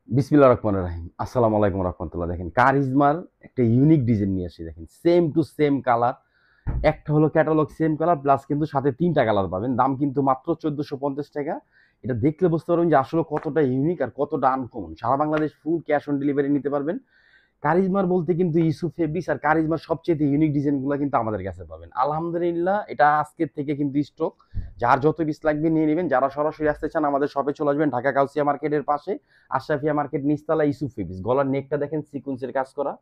বিসমিল্লাহির রহমানির রহিম। আসসালামু আলাইকুম রাহমাতুল্লাহ। দেখেন কারিজমার একটা ইউনিক ডিজাইন নিয়ে আসি। দেখেন সেম টু সেম কালার, একটা হলো ক্যাটালগ সেম কালার প্লাস কিন্তু সাথে ৩ টা কালার পাবেন। দাম কিন্তু মাত্র ১৪৫০ টাকা। এটা দেখলে বুঝতে পারবেন যে আসলে কতটা ইউনিক আর কতটা আনকমন। সারা Bangladesh full cash on delivery নিতে পারবেন। কারিজমার বলতে কিন্তু ইউসুফ ফেব্রিক্স আর কারিজমার সবচেয়ে ইউনিক ডিজাইনগুলো কিন্তু আমাদের কাছে পাবেন। আলহামদুলিল্লাহ এটা আজকের থেকে কিন্তু স্টক, যার যত পিস লাগবে নিয়ে নেবেন। যারা সরাসরি আসতে চান আমাদের শপে চলে আসবেন, ঢাকা কাউসিয়া মার্কেটের পাশে আশরাফিয়া মার্কেট নিচতলা ইউসুফ ফেব্রিক্স। গলার নেকটা দেখেন সিকুয়েন্সের কাজ করা,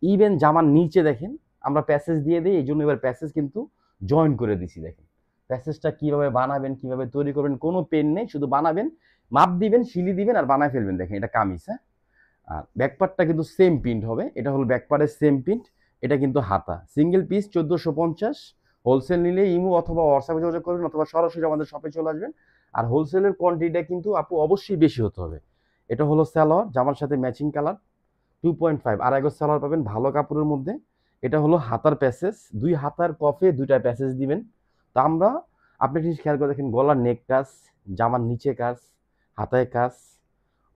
ইভেন জামার নিচে দেখেন আমরা প্যাসেজ দিয়ে দিই, এই জন্য এবার প্যাসেজ কিন্তু জয়েন করে দিছি। দেখেন প্যাসেজটা কিভাবে বানাবেন, কিভাবে তৈরি করবেন, কোনো পেন নেই, শুধু বানাবেন, মাপ দিবেন, শিলি দিবেন আর বানায় ফেলবেন। দেখেন এটা কামিজ, হ্যাঁ। আর ব্যাকপার্টটা কিন্তু সেম প্রিন্ট হবে, এটা হলো ব্যাকপার্টের সেম প্রিন্ট। এটা কিন্তু হাতা, সিঙ্গেল পিস ১৪৫০। হোলসেল নিলে ইমো অথবা হোয়াটসঅ্যাপে যোগাযোগ করবেন অথবা সরাসরি আমাদের শপে চলে আসবেন। আর হোলসেলের কোয়ান্টিটিটা কিন্তু আপু অবশ্যই বেশি হতে হবে। এটা হলো সালোয়ার, জামার সাথে ম্যাচিং কালার 2.5 আড়াই গজ সালোয়ার পাবেন ভালো কাপড়ের মধ্যে। এটা হলো হাতার প্যাসেজ, দুই হাতার কফে দুইটা প্যাসেজ দিবেন। তা আমরা, আপনি একটা জিনিস খেয়াল করে দেখেন, গলার নেক কাজ, জামার নিচে কাজ, হাতায় কাজ,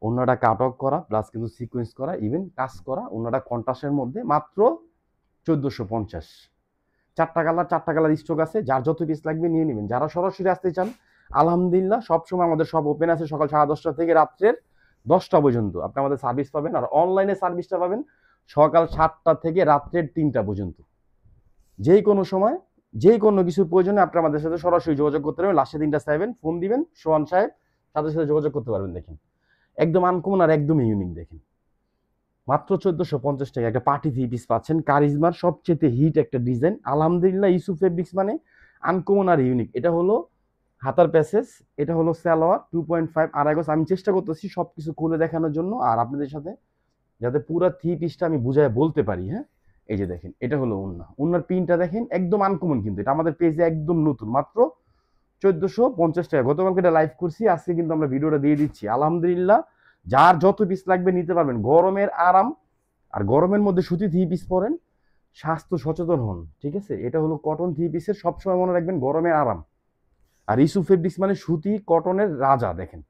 অন্যটা কাট অফ করা প্লাস কিন্তু সিকোয়েন্স করা, ইভেন কাজ করা, অন্যটা কন্ট্রাস্টের মধ্যে মাত্র ১৪৫০। ৪টা কালার স্টক আছে, যার যত পিস লাগবে নিয়ে নেবেন। যারা সরাসরি আসতে চান আলহামদুলিল্লাহ সবসময় আমাদের সব ওপেন আছে, সকাল 10:30 থেকে রাত্রের 10টা পর্যন্ত আপনি আমাদের সার্ভিস পাবেন। আর অনলাইনে সার্ভিসটা পাবেন সকাল 7টা থেকে রাত্রের 3টা পর্যন্ত। যেই কোনো সময় যেই কোনো কিছুর প্রয়োজনে আপনি আমাদের সাথে সরাসরি যোগাযোগ করতে পারবেন। লাস্টে 3টা 7 ফোন দিবেন, সোহান সাহেব সাথে সাথে যোগাযোগ করতে পারবেন। দেখেন একদম আনকমন আর একদম ইউনিক। দেখেন মাত্র ১৪৫০ টাকা একটা পার্টি থ্রি পিস পাচ্ছেন, কারিজমার সবচেয়ে হিট একটা ডিজাইন। আলহামদুলিল্লাহ ইউসুফ ফেব্রিক্স মানে আনকমন আর ইউনিক। এটা হলো হাতার প্যাসেজ, এটা হলো সালোয়ার 2.5 আড়াই গজ। আমি চেষ্টা করতেছি সবকিছু খুলে দেখানোর জন্য আর আপনাদের সাথে যাতে পুরো থ্রি পিসটা আমি বুঝায় বলতে পারি, হ্যাঁ। এই যে দেখেন এটা হলো ওন্না, ওন্নার প্রিন্টটা দেখেন একদম আনকমন, কিন্তু এটা আমাদের পেজে একদম নতুন, মাত্র ১৪৫০ টাকা। গতকালকে এটা লাইভ করছি, আজকে কিন্তু আমরা ভিডিওটা দিয়ে দিচ্ছি। আলহামদুলিল্লাহ যার যত পিস লাগবে নিতে পারবেন। গরমের আরাম, আর গরমের মধ্যে সুতি থ্রি পিস পরেন, স্বাস্থ্য সচেতন হন, ঠিক আছে। এটা হলো কটন থ্রি পিসের, সবসময় মনে রাখবেন গরমের আরাম। আর ইস্যু ফেব্রিক্স মানে সুতি কটনের রাজা। দেখেন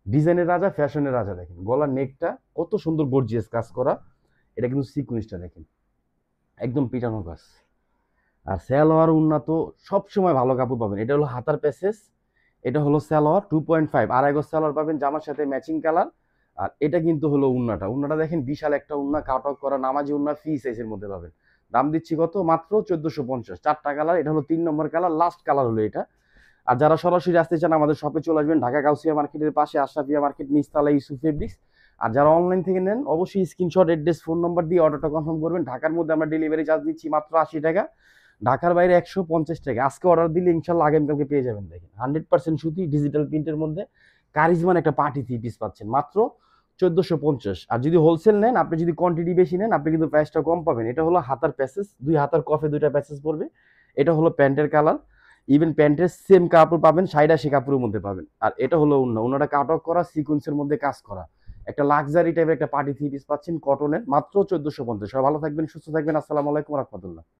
ডিজাইনের রাজা, ফ্যাশনের রাজা। দেখেন গলার নেকটা কত সুন্দর গর্জিয়াস কাজ করা, এটা কিন্তু সিকুয়েন্সটা দেখেন একদম পিটানো কাজ। আর সালোয়ার উন্নত সবসময় ভালো কাপড় পাবেন। এটা হলো হাতার প্যাসেজ, এটা হলো সালোয়ার 2.5 আড়াই গজ সালোয়ার পাবেন, জামার সাথে ম্যাচিং কালার। আর এটা কিন্তু হলো উন্নাটা, উন্নাটা দেখেন বিশাল একটা উন্না, কাট অফ করা নামাজি উন্না, ফ্রি সাইজের মধ্যে পাবেন। দাম দিচ্ছি কত, মাত্র ১৪৫০। 4টা কালার, এটা হলো 3 নম্বর কালার, লাস্ট কালার হলো এটা। আর যারা সরাসরি আসতে চান আমাদের শপে চলে আসবেন, ঢাকা কাউসিয়া মার্কেটের পাশে আশরাফিয়া মার্কেট নিচতলা ইউসুফ ফেব্রিক্স। আর যারা অনলাইন থেকে নেন অবশ্যই স্ক্রিনশট, অ্যাড্রেস, ফোন নাম্বার দিয়ে অর্ডারটা কনফার্ম করবেন। ঢাকার মধ্যে আমরা ডেলিভারি চার্জ দিচ্ছি মাত্র ৮০ টাকা, ঢাকার বাইরে ১৫০ টাকা। আজকে অর্ডার দিলে ইনশাল্লাহ আগামীকালকে পেয়ে যাবেন। দেখেন 100% সুতি ডিজিটাল প্রিন্টের মধ্যে কারিজমান একটা পার্টি থ্রি পিস পাচ্ছেন মাত্র ১৪৫০। আর যদি হোলসেল নেন, আপনি যদি কোয়ান্টিটি বেশি নেন, আপনি কিন্তু প্রাইসটা কম পাবেন। এটা হলো হাতার প্যাসেজ, দুই হাতার কফে দুইটা প্যাসেজ পড়বে। এটা হলো প্যান্টের কালার, ইভেন প্যান্টের সেম কাপড় পাবেন, ৮০ কাপড়ের মধ্যে পাবেন। আর এটা হলো ওন্নাটা কাট অফ করা, সিকোয়েন্সের মধ্যে কাজ করা, একটা লাক্সারি টাইপের একটা পার্টি থ্রি পিস পাচ্ছেন কটনের, মাত্র ১৪৫০। সবাই ভালো থাকবেন, সুস্থ থাকবেন। আসসালামু আলাইকুম রহমতুল্লাহ।